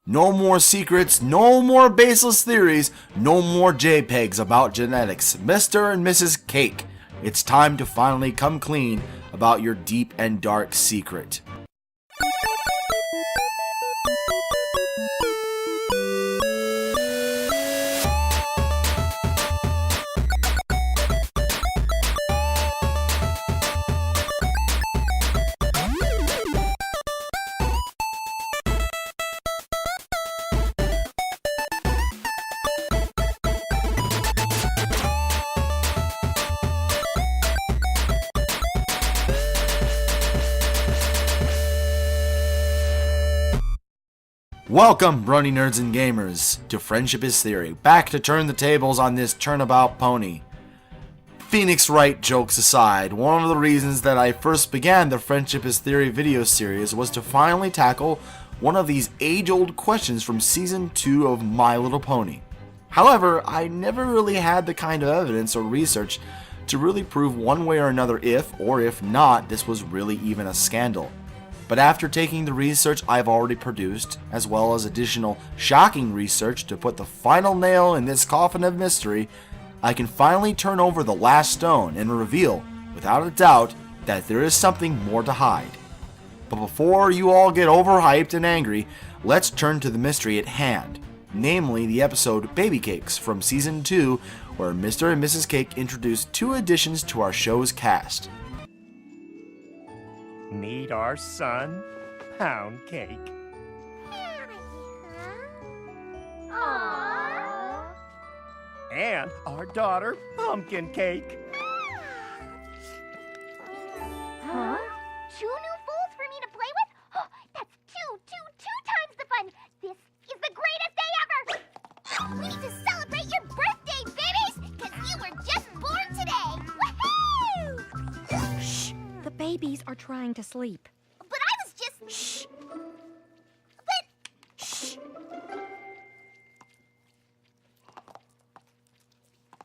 No more secrets, no more baseless theories, no more JPEGs about genetics. Mr. and Mrs. Cake, it's time to finally come clean about your deep and dark secret. Welcome, brony nerds and gamers, to Friendship is Theory, back to turn the tables on this turnabout pony. Phoenix Wright jokes aside, one of the reasons that I first began the Friendship is Theory video series was to finally tackle one of these age-old questions from Season 2 of My Little Pony. However, I never really had the kind of evidence or research to really prove one way or another if, or if not, this was really even a scandal. But after taking the research I've already produced, as well as additional shocking research to put the final nail in this coffin of mystery, I can finally turn over the last stone and reveal, without a doubt, that there is something more to hide. But before you all get overhyped and angry, let's turn to the mystery at hand, namely the episode Baby Cakes from Season 2, where Mr. and Mrs. Cake introduced two additions to our show's cast. Meet our son, Pound Cake. Aww. And our daughter, Pumpkin Cake. Huh? Two new fools for me to play with? Oh, that's two times the fun. This is the greatest day ever. We need to celebrate your birthday, babies, because you were just born today. Woohoo! Shh! The babies are trying to sleep. But I was just... Shh! But... Shh!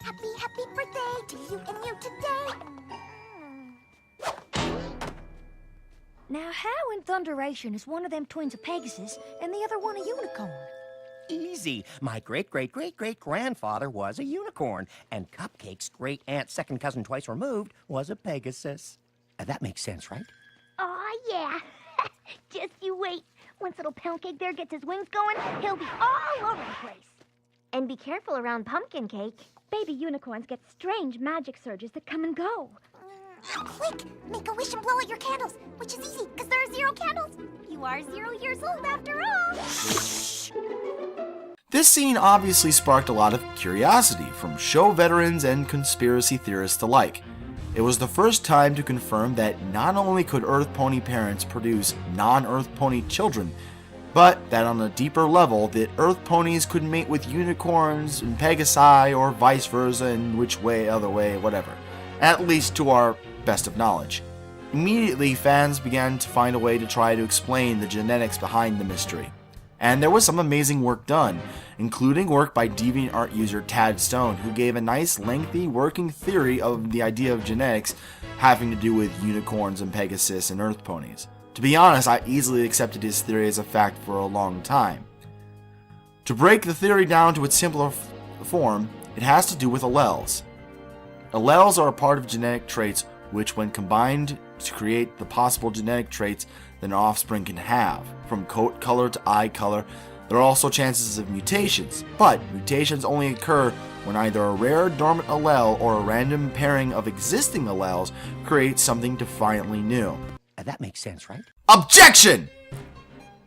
Happy birthday to you and you today. Now, how in thunderation is one of them twins a Pegasus and the other one a unicorn? Easy. My great-great-great-great-grandfather was a unicorn, and Cupcake's great-aunt, second cousin twice removed, was a Pegasus. That makes sense, right? Aw, yeah. Just you wait. Once little Pound Cake there gets his wings going, he'll be all over the place. And be careful around Pumpkin Cake. Baby unicorns get strange magic surges that come and go. Quick, make a wish and blow out your candles, which is easy, because there are 0 candles. You are 0 years old after all. Shh! This scene obviously sparked a lot of curiosity from show veterans and conspiracy theorists alike. It was the first time to confirm that not only could Earth Pony parents produce non-Earth Pony children, but that on a deeper level that Earth Ponies could mate with unicorns and Pegasi or vice versa in which way, other way, whatever. At least to our best of knowledge. Immediately, fans began to find a way to try to explain the genetics behind the mystery. And there was some amazing work done, including work by DeviantArt user Tad Stone, who gave a nice lengthy working theory of the idea of genetics having to do with unicorns and Pegasus and Earth Ponies. To be honest, I easily accepted his theory as a fact for a long time. To break the theory down to its simpler form, it has to do with alleles. Alleles are a part of genetic traits which, when combined to create the possible genetic traits that an offspring can have. From coat color to eye color, there are also chances of mutations, but mutations only occur when either a rare dormant allele or a random pairing of existing alleles creates something defiantly new. That makes sense, right? Objection!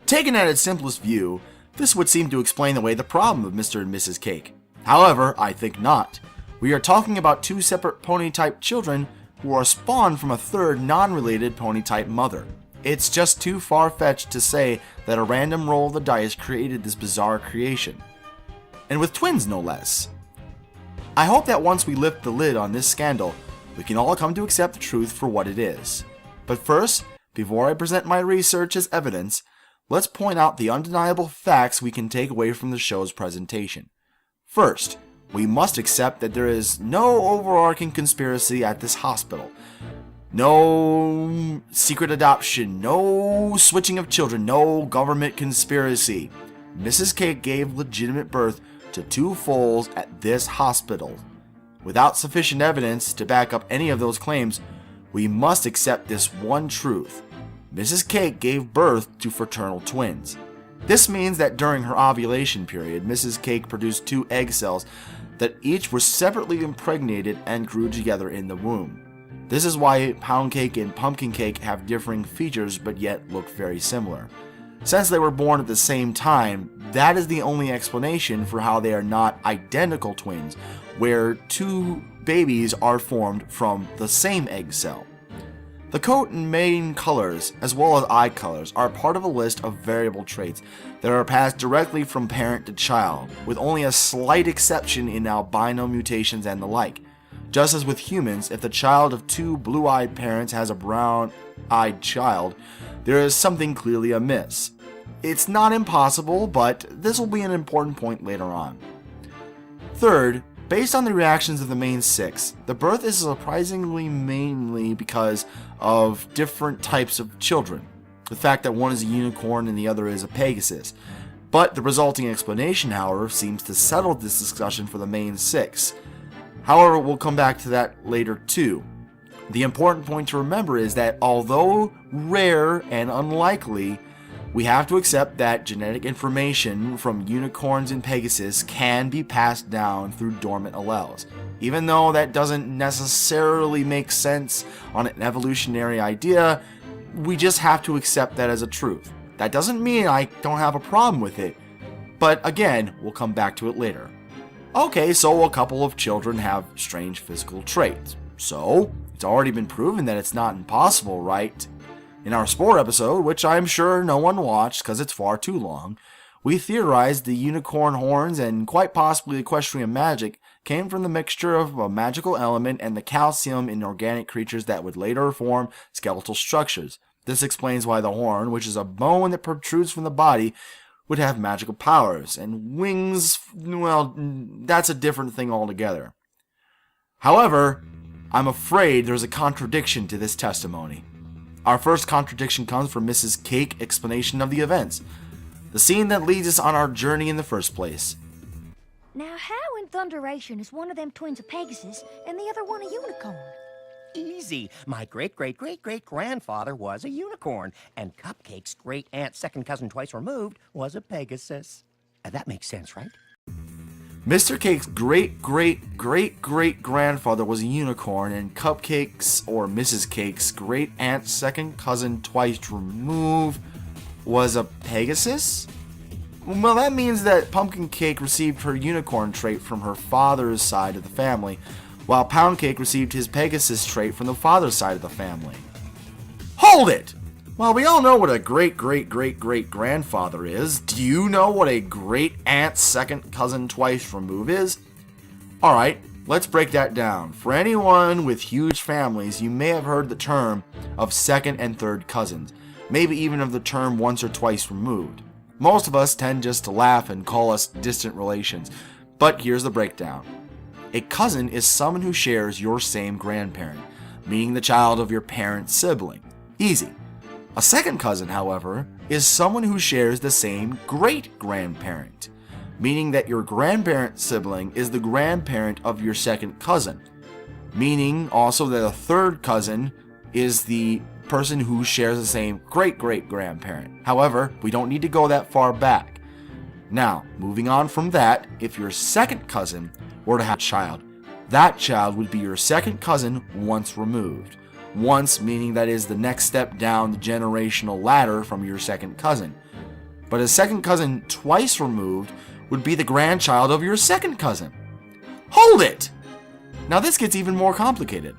Taken at its simplest view, this would seem to explain away the problem of Mr. and Mrs. Cake. However, I think not. We are talking about two separate pony-type children who are spawned from a third non-related pony-type mother. It's just too far-fetched to say that a random roll of the dice created this bizarre creation. And with twins, no less. I hope that once we lift the lid on this scandal, we can all come to accept the truth for what it is. But first, before I present my research as evidence, let's point out the undeniable facts we can take away from the show's presentation. First, we must accept that there is no overarching conspiracy at this hospital. No secret adoption, no switching of children, no government conspiracy. Mrs. Cake gave legitimate birth to 2 foals at this hospital. Without sufficient evidence to back up any of those claims, we must accept this one truth. Mrs. Cake gave birth to fraternal twins. This means that during her ovulation period, Mrs. Cake produced 2 egg cells that each were separately impregnated and grew together in the womb. This is why pound cake and pumpkin cake have differing features but yet look very similar. Since they were born at the same time, that is the only explanation for how they are not identical twins, where 2 babies are formed from the same egg cell. The coat and mane colors, as well as eye colors, are part of a list of variable traits that are passed directly from parent to child, with only a slight exception in albino mutations and the like. Just as with humans, if the child of 2 blue-eyed parents has a brown-eyed child, there is something clearly amiss. It's not impossible, but this will be an important point later on. Third, based on the reactions of the main 6, the birth is surprisingly mainly because of different types of children. The fact that one is a unicorn and the other is a Pegasus. But the resulting explanation, however, seems to settle this discussion for the main 6. However, we'll come back to that later too. The important point to remember is that although rare and unlikely, we have to accept that genetic information from unicorns and Pegasus can be passed down through dormant alleles. Even though that doesn't necessarily make sense on an evolutionary idea, we just have to accept that as a truth. That doesn't mean I don't have a problem with it, but again, we'll come back to it later. Okay, so a couple of children have strange physical traits. So, it's already been proven that it's not impossible, right? In our Spore episode, which I'm sure no one watched because it's far too long, we theorized the unicorn horns and quite possibly equestrian magic came from the mixture of a magical element and the calcium in organic creatures that would later form skeletal structures. This explains why the horn, which is a bone that protrudes from the body, would have magical powers, and wings, well, that's a different thing altogether. However, I'm afraid there's a contradiction to this testimony. Our first contradiction comes from Mrs. Cake's explanation of the events, the scene that leads us on our journey in the first place. Now, how in thunderation is one of them twins a Pegasus and the other one a unicorn? Easy. My great-great-great-great-grandfather was a unicorn, and Cupcake's great-aunt's second cousin twice removed was a Pegasus. That makes sense, right? Mr. Cake's great-great-great-great-grandfather was a unicorn, and Cupcake's, or Mrs. Cake's, great-aunt's second cousin twice removed was a Pegasus? Well, that means that Pumpkin Cake received her unicorn trait from her father's side of the family, while Pound Cake received his Pegasus trait from the father's side of the family. Hold it! Well, we all know what a great-great-great-great-grandfather is. Do you know what a great-aunt's second cousin twice removed is? Alright, let's break that down. For anyone with huge families, you may have heard the term of second and third cousins, maybe even of the term once or twice removed. Most of us tend just to laugh and call us distant relations, but here's the breakdown. A cousin is someone who shares your same grandparent, meaning the child of your parent's sibling. Easy. A second cousin, however, is someone who shares the same great-grandparent, meaning that your grandparent's sibling is the grandparent of your second cousin, meaning also that a third cousin is the person who shares the same great-great-grandparent. However, we don't need to go that far back. Now, moving on from that, if your second cousin were to have a child, that child would be your second cousin once removed. Once meaning that is the next step down the generational ladder from your second cousin. But a second cousin twice removed would be the grandchild of your second cousin. Hold it! Now this gets even more complicated.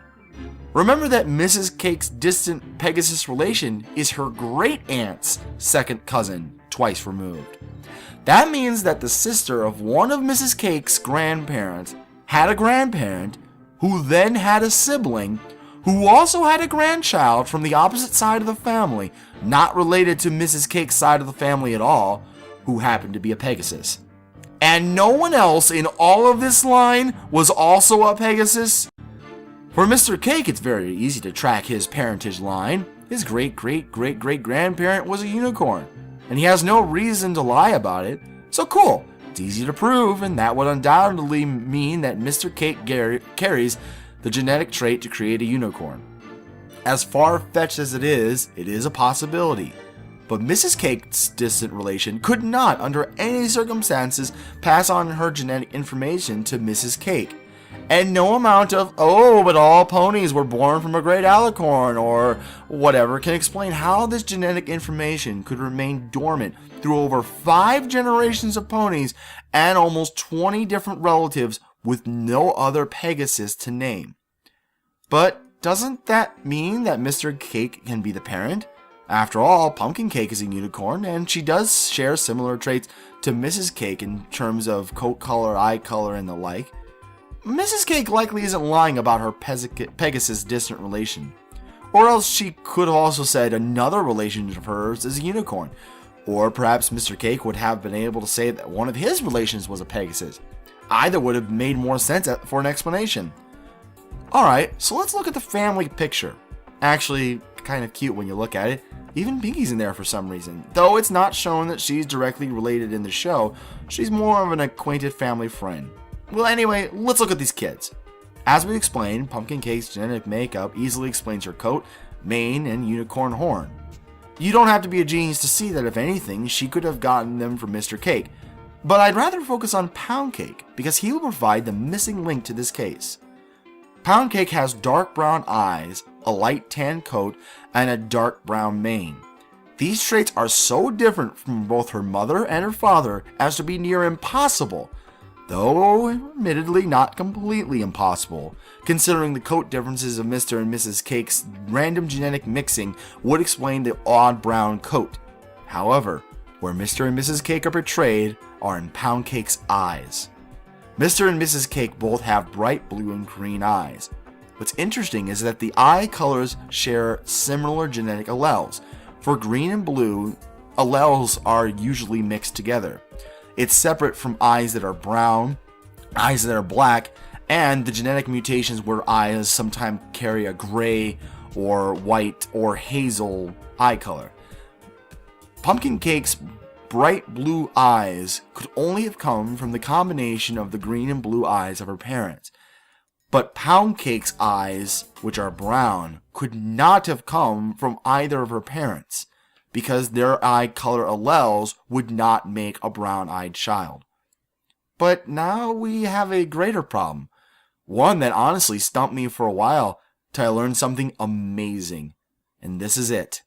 Remember that Mrs. Cake's distant Pegasus relation is her great-aunt's second cousin twice removed. That means that the sister of one of Mrs. Cake's grandparents had a grandparent who then had a sibling who also had a grandchild from the opposite side of the family, not related to Mrs. Cake's side of the family at all, who happened to be a Pegasus. And no one else in all of this line was also a Pegasus? For Mr. Cake, it's very easy to track his parentage line. His great-great-great-great-grandparent was a unicorn. and he has no reason to lie about it. So cool, it's easy to prove, and that would undoubtedly mean that Mr. Cake carries the genetic trait to create a unicorn. As far-fetched as it is a possibility. But Mrs. Cake's distant relation could not, under any circumstances, pass on her genetic information to Mrs. Cake. And no amount of, oh, but all ponies were born from a great alicorn, or whatever, can explain how this genetic information could remain dormant through over 5 generations of ponies and almost 20 different relatives with no other Pegasus to name. But doesn't that mean that Mr. Cake can be the parent? After all, Pumpkin Cake is a unicorn, and she does share similar traits to Mrs. Cake in terms of coat color, eye color, and the like. Mrs. Cake likely isn't lying about her Pegasus distant relation. Or else she could have also said another relation of hers is a unicorn. Or perhaps Mr. Cake would have been able to say that one of his relations was a Pegasus. Either would have made more sense for an explanation. Alright, so let's look at the family picture. Actually, kind of cute when you look at it. Even Pinky's in there for some reason. Though it's not shown that she's directly related in the show, she's more of an acquainted family friend. Well, anyway, let's look at these kids. As we explained, Pumpkin Cake's genetic makeup easily explains her coat, mane, and unicorn horn. You don't have to be a genius to see that if anything, she could have gotten them from Mr. Cake. But I'd rather focus on Pound Cake, because he will provide the missing link to this case. Pound Cake has dark brown eyes, a light tan coat, and a dark brown mane. These traits are so different from both her mother and her father as to be near impossible, though admittedly not completely impossible, considering the coat differences of Mr. and Mrs. Cake's random genetic mixing would explain the odd brown coat. However, where Mr. and Mrs. Cake are portrayed are in Pound Cake's eyes. Mr. and Mrs. Cake both have bright blue and green eyes. What's interesting is that the eye colors share similar genetic alleles. For green and blue, alleles are usually mixed together. It's separate from eyes that are brown, eyes that are black, and the genetic mutations where eyes sometimes carry a gray or white or hazel eye color. Pumpkin Cake's bright blue eyes could only have come from the combination of the green and blue eyes of her parents. But Pound Cake's eyes, which are brown, could not have come from either of her parents, because their eye color alleles would not make a brown-eyed child. But now we have a greater problem, one that honestly stumped me for a while till I learned something amazing. And this is it.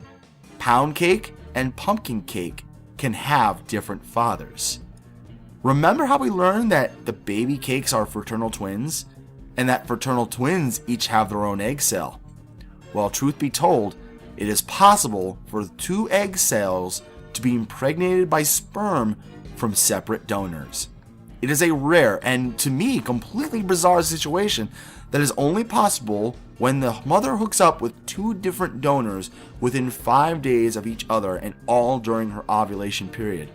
Pound Cake and Pumpkin Cake can have different fathers. Remember how we learned that the baby cakes are fraternal twins? And that fraternal twins each have their own egg cell? Well, truth be told, it is possible for 2 egg cells to be impregnated by sperm from separate donors. It is a rare and, to me, completely bizarre situation that is only possible when the mother hooks up with 2 different donors within 5 days of each other and all during her ovulation period.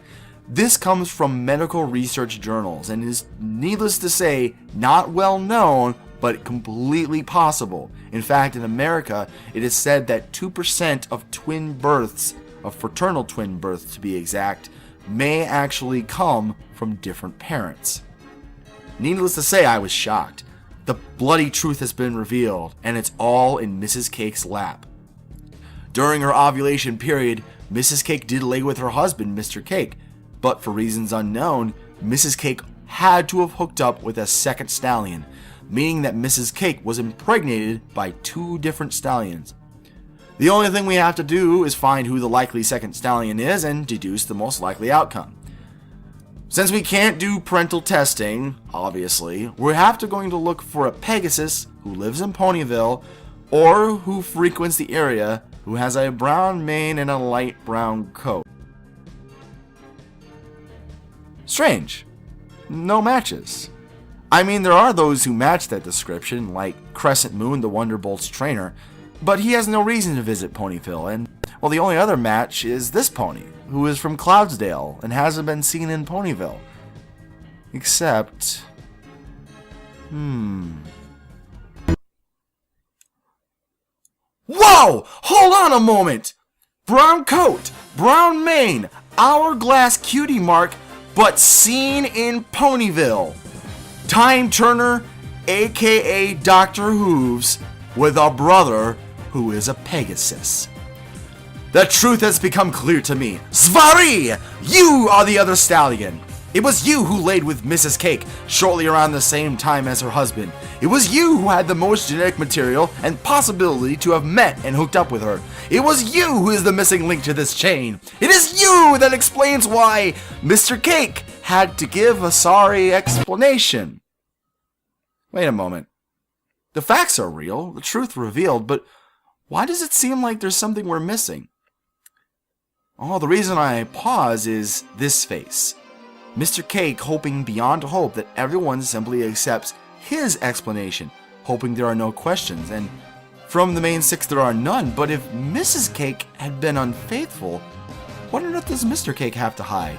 This comes from medical research journals and is, needless to say, not well known, but completely possible. In fact, in America, it is said that 2% of twin births, of fraternal twin births to be exact, may actually come from different parents. Needless to say, I was shocked. The bloody truth has been revealed, and it's all in Mrs. Cake's lap. During her ovulation period, Mrs. Cake did lay with her husband, Mr. Cake, but for reasons unknown, Mrs. Cake had to have hooked up with a second stallion, meaning that Mrs. Cake was impregnated by 2 different stallions. The only thing we have to do is find who the likely second stallion is and deduce the most likely outcome. Since we can't do parental testing, obviously, we're going to look for a Pegasus who lives in Ponyville or who frequents the area who has a brown mane and a light brown coat. Strange. No matches. I mean, there are those who match that description, like Crescent Moon, the Wonderbolt's trainer, but he has no reason to visit Ponyville, and, well, the only other match is this pony, who is from Cloudsdale and hasn't been seen in Ponyville. Except... Whoa! Hold on a moment! Brown coat, brown mane, hourglass cutie mark, but seen in Ponyville. Time Turner, aka Dr. Hooves, with a brother who is a Pegasus. The truth has become clear to me. Svari! You are the other stallion. It was you who laid with Mrs. Cake shortly around the same time as her husband. It was you who had the most genetic material and possibility to have met and hooked up with her. It was you who is the missing link to this chain. It is you that explains why Mr. Cake had to give a sorry explanation. Wait a moment. The facts are real, the truth revealed, but why does it seem like there's something we're missing? Oh, the reason I pause is this face. Mr. Cake hoping beyond hope that everyone simply accepts his explanation, hoping there are no questions, and from the main six there are none. But if Mrs. Cake had been unfaithful, what on earth does Mr. Cake have to hide?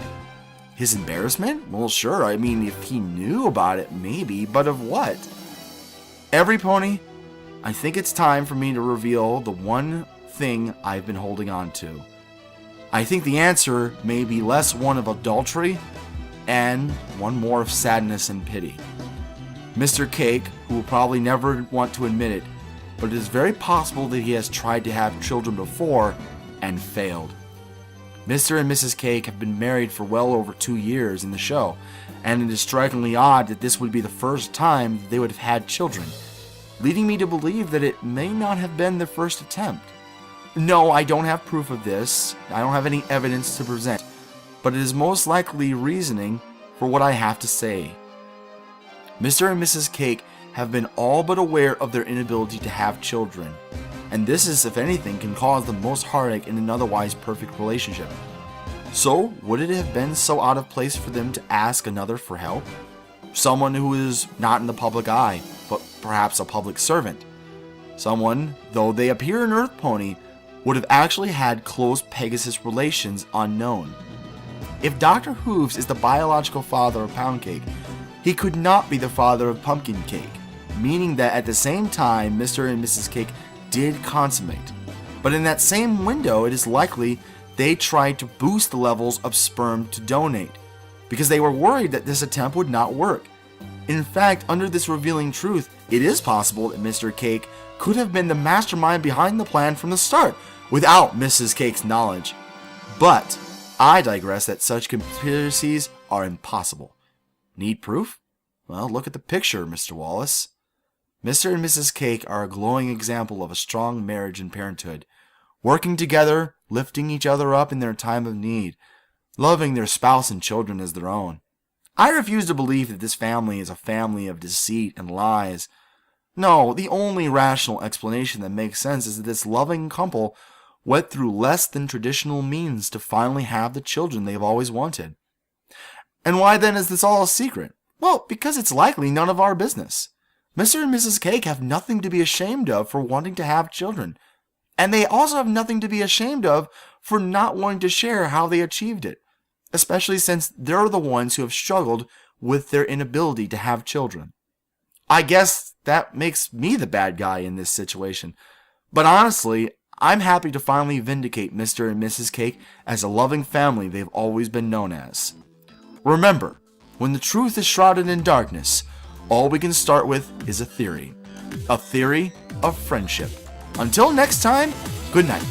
His embarrassment? Well, sure, I mean, if he knew about it, maybe, but of what? Every pony, I think it's time for me to reveal the one thing I've been holding on to. I think the answer may be less one of adultery and one more of sadness and pity. Mr. Cake, who will probably never want to admit it, but it is very possible that he has tried to have children before and failed. Mr. and Mrs. Cake have been married for well over 2 years in the show, and it is strikingly odd that this would be the first time they would have had children, leading me to believe that it may not have been their first attempt. No, I don't have proof of this. I don't have any evidence to present, but it is most likely reasoning for what I have to say. Mr. and Mrs. Cake have been all but aware of their inability to have children, and this is, if anything, can cause the most heartache in an otherwise perfect relationship. So, would it have been so out of place for them to ask another for help? Someone who is not in the public eye, but perhaps a public servant. Someone, though they appear an Earth Pony, would have actually had close Pegasus relations unknown. If Dr. Hooves is the biological father of Pound Cake, he could not be the father of Pumpkin Cake, meaning that at the same time Mr. and Mrs. Cake did consummate. But in that same window, it is likely they tried to boost the levels of sperm to donate, because they were worried that this attempt would not work. In fact, under this revealing truth, it is possible that Mr. Cake could have been the mastermind behind the plan from the start, without Mrs. Cake's knowledge. But I digress that such conspiracies are impossible. Need proof? Well, look at the picture, Mr. Wallace. Mr. and Mrs. Cake are a glowing example of a strong marriage and parenthood, working together, lifting each other up in their time of need, loving their spouse and children as their own. I refuse to believe that this family is a family of deceit and lies. No, the only rational explanation that makes sense is that this loving couple went through less than traditional means to finally have the children they've always wanted. And why then is this all a secret? Well, because it's likely none of our business. Mr. and Mrs. Cake have nothing to be ashamed of for wanting to have children, and they also have nothing to be ashamed of for not wanting to share how they achieved it, especially since they're the ones who have struggled with their inability to have children. I guess that makes me the bad guy in this situation, but honestly, I'm happy to finally vindicate Mr. and Mrs. Cake as a loving family they've always been known as. Remember, when the truth is shrouded in darkness, all we can start with is a theory of friendship. Until next time, good night.